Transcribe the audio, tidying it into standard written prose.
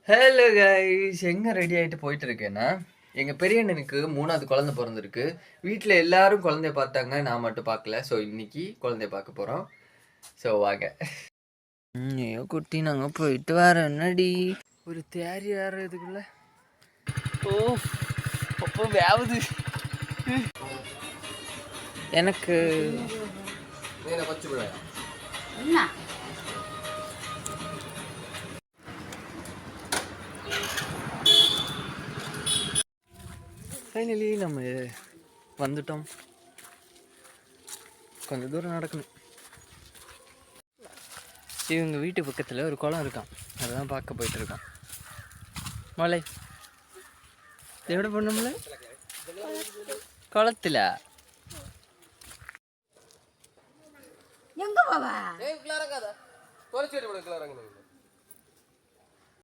Hello guys, எங்கே ready ஆகிட்டு போயிட்டு இருக்கேன்னா, எங்கள் பெரிய அண்ணனுக்கு 3வது குழந்தை பிறந்திருக்கு. வீட்டில் எல்லாரும் குழந்தைய பார்த்தாங்க, நான் மட்டும் பார்க்கல. ஸோ இன்னைக்கு குழந்தைய பார்க்க போகிறோம். ஸோ வாங்க. ஐயோ குட்டி, நாங்கள் போயிட்டு வரோம். என்னடி ஒரு தேரி வேறு இதுக்குள்ள. ஓ அப்போ வேவுது எனக்கு. ஃபைனலி நம்ம வந்துட்டோம். கொஞ்சம் தூரம் நடக்கணும். இவங்க வீட்டு பக்கத்தில் ஒரு குளம் இருக்கான், அதெல்லாம் பார்க்க போயிட்டுருக்கான். மலை எവിടെ பண்ணோம்ல, குளத்தில் எங்க போவா?